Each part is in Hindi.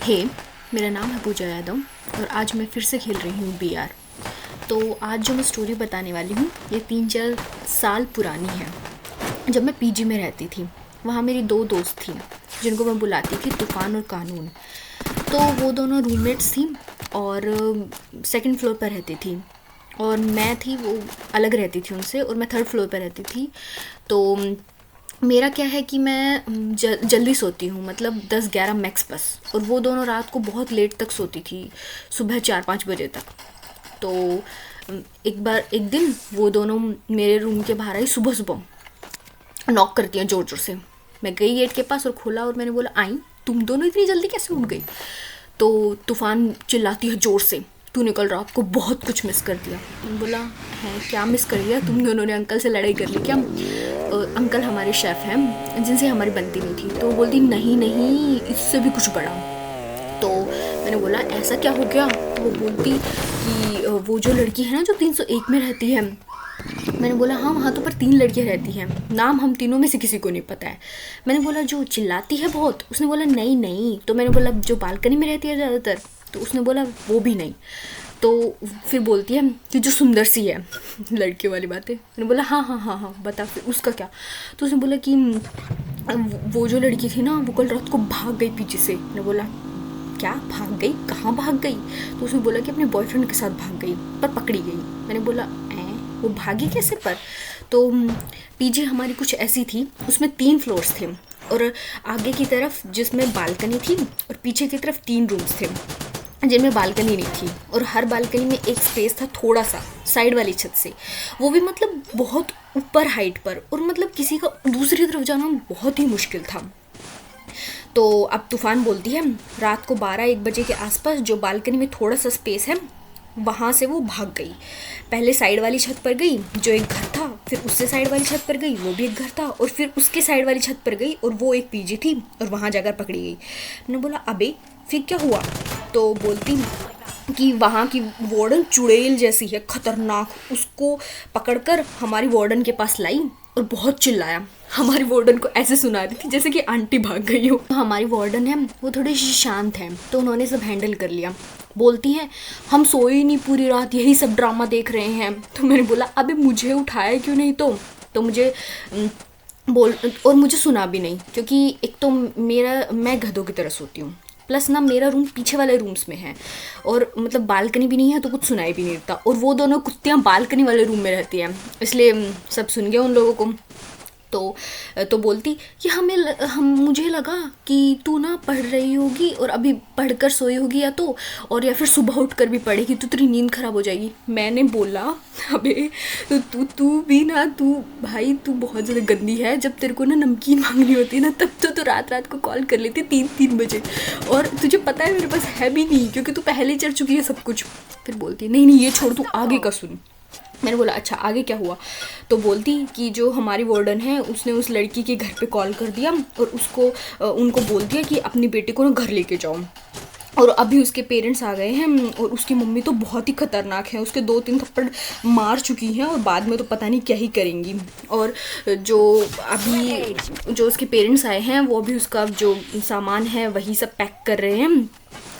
हे, मेरा नाम है पूजा यादव और आज मैं फिर से खेल रही हूँ बीआर। तो आज जो मैं स्टोरी बताने वाली हूँ ये 3-4 साल पुरानी है। जब मैं पीजी में रहती थी वहाँ मेरी 2 दोस्त थी जिनको मैं बुलाती थी तूफ़ान और कानून। तो वो दोनों रूममेट्स थी और सेकंड फ्लोर पर रहती थी और मैं थी वो अलग रहती थी उनसे और मैं थर्ड फ्लोर पर रहती थी। तो मेरा क्या है कि मैं जल्दी सोती हूँ, मतलब 10-11 मैक्स बस, और वो दोनों रात को बहुत लेट तक सोती थी, सुबह 4-5 बजे तक। तो एक दिन वो दोनों मेरे रूम के बाहर आई, सुबह सुबह नॉक करती हैं ज़ोर ज़ोर से। मैं गई गेट के पास और खोला और मैंने बोला, आई तुम दोनों इतनी जल्दी कैसे उठ गई? तो तूफ़ान चिल्लाती है ज़ोर से, तूने कल रात को बहुत कुछ मिस कर दिया। मैंने बोला, है क्या मिस कर दिया? तुम दोनों ने अंकल से लड़ाई कर ली क्या? अंकल हमारे शेफ़ हैं जिनसे हमारी बनती नहीं थी। तो वो बोलती, नहीं नहीं, इससे भी कुछ बड़ा। तो मैंने बोला, ऐसा क्या हो गया? तो वो बोलती कि वो जो लड़की है ना जो 301 में रहती है। मैंने बोला, हाँ वहाँ तो पर 3 लड़कियाँ रहती हैं, नाम हम तीनों में से किसी को नहीं पता है। मैंने बोला, जो चिल्लाती है बहुत? उसने बोला, नहीं नहीं। तो मैंने बोला, जो बालकनी में रहती है ज़्यादातर? तो उसने बोला, वो भी नहीं। तो फिर बोलती है कि जो सुंदर सी है, लड़कियों वाली बातें। मैंने बोला, हाँ हाँ हाँ हाँ बता, फिर उसका क्या? तो उसने बोला कि वो जो लड़की थी ना वो कल रात को भाग गई पीछे से। मैंने बोला, क्या भाग गई? कहाँ भाग गई? तो उसने बोला कि अपने बॉयफ्रेंड के साथ भाग गई पर पकड़ी गई। मैंने बोला, वो भागी कैसे पर? तो पीजी हमारी कुछ ऐसी थी, उसमें 3 फ्लोर्स थे और आगे की तरफ जिसमें बालकनी थी और पीछे की तरफ 3 रूम्स थे जिनमें बालकनी नहीं थी, और हर बालकनी में एक स्पेस था थोड़ा सा साइड वाली छत से, वो भी मतलब बहुत ऊपर हाइट पर, और मतलब किसी का दूसरी तरफ जाना बहुत ही मुश्किल था। तो अब तूफ़ान बोलती है, रात को 12-1 बजे के आसपास जो बालकनी में थोड़ा सा स्पेस है वहाँ से वो भाग गई। पहले साइड वाली छत पर गई जो एक घर था, फिर उससे साइड वाली छत पर गई वो भी एक घर था, और फिर उसके साइड वाली छत पर गई और वो एक पीजी थी और वहाँ जाकर पकड़ी गई। मैंने बोला, अबे फिर क्या हुआ? तो बोलती कि वहाँ की वार्डन चुड़ैल जैसी है, खतरनाक, उसको पकड़कर हमारी वार्डन के पास लाई और बहुत चिल्लाया। हमारी वार्डन को ऐसे सुना रही थी जैसे कि आंटी भाग गई हो। हमारी वार्डन है वो थोड़ी सी शांत है तो उन्होंने सब हैंडल कर लिया। बोलती हैं, हम सोए ही नहीं पूरी रात, यही सब ड्रामा देख रहे हैं। तो मैंने बोला, अबे मुझे उठाया क्यों नहीं? तो मुझे बोल, और मुझे सुना भी नहीं, क्योंकि एक तो मैं गधों की तरह सोती हूँ, प्लस ना मेरा रूम पीछे वाले रूम्स में है और मतलब बालकनी भी नहीं है तो कुछ सुनाई भी नहीं देता, और वो दोनों कुत्तियाँ बालकनी वाले रूम में रहती हैं, इसलिए सब सुन गया उन लोगों को। तो बोलती कि मुझे लगा कि तू ना पढ़ रही होगी और अभी पढ़कर सोई होगी या फिर सुबह उठकर भी पढ़ेगी तो तेरी नींद खराब हो जाएगी। मैंने बोला, अबे तू भी ना, तू भाई तू बहुत ज़्यादा गंदी है। जब तेरे को ना नमकीन मांगनी होती है ना तब तो तू रात रात को कॉल कर लेती 3-3 बजे, और तुझे पता है मेरे पास है भी नहीं क्योंकि तू पहले ही चढ़ चुकी है सब कुछ। फिर बोलती, नहीं नहीं ये छोड़, तू आगे का सुन। मैंने बोला, अच्छा आगे क्या हुआ? तो बोलती कि जो हमारी वार्डन है उसने उस लड़की के घर पे कॉल कर दिया और उनको बोल दिया कि अपनी बेटी को ना घर लेके जाओ, और अभी उसके पेरेंट्स आ गए हैं और उसकी मम्मी तो बहुत ही खतरनाक है, उसके 2-3 थप्पड़ मार चुकी हैं और बाद में तो पता नहीं क्या ही करेंगी। और जो उसके पेरेंट्स आए हैं वो अभी उसका जो सामान है वही सब पैक कर रहे हैं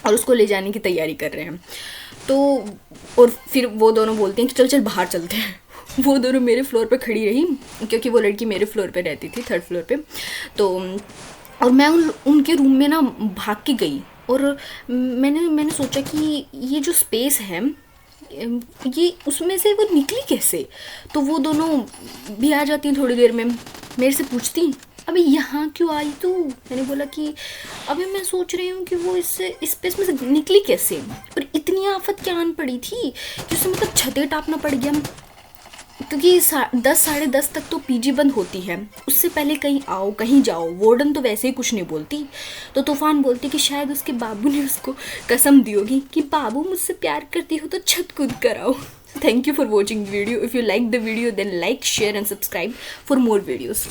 और उसको ले जाने की तैयारी कर रहे हैं। तो और फिर वो दोनों बोलते हैं कि चल चल बाहर चलते हैं। वो दोनों मेरे फ्लोर पे खड़ी रही क्योंकि वो लड़की मेरे फ्लोर पे रहती थी, थर्ड फ्लोर पे। तो और मैं उनके रूम में ना भाग के गई और मैंने सोचा कि ये जो स्पेस है ये उसमें से वो निकली कैसे? तो वो दोनों भी आ जाती हैं थोड़ी देर में, मेरे से पूछती, अबे यहाँ क्यों आई तू? मैंने बोला कि अबे मैं सोच रही हूँ कि वो इस स्पेस में से निकली कैसे, और इतनी आफत क्या आन पड़ी थी कि उसे मतलब छतें टापना पड़ गया, क्योंकि 10-10:30 तक तो पीजी बंद होती है, उससे पहले कहीं आओ कहीं जाओ वार्डन तो वैसे ही कुछ नहीं बोलती। तो तूफ़ान बोलती कि शायद उसके बाबू ने उसको कसम दी होगी कि बाबू मुझसे प्यार करती हो तो छत कूद कर आओ। Thank you for watching the video. If you like the video then like, share and subscribe for more videos.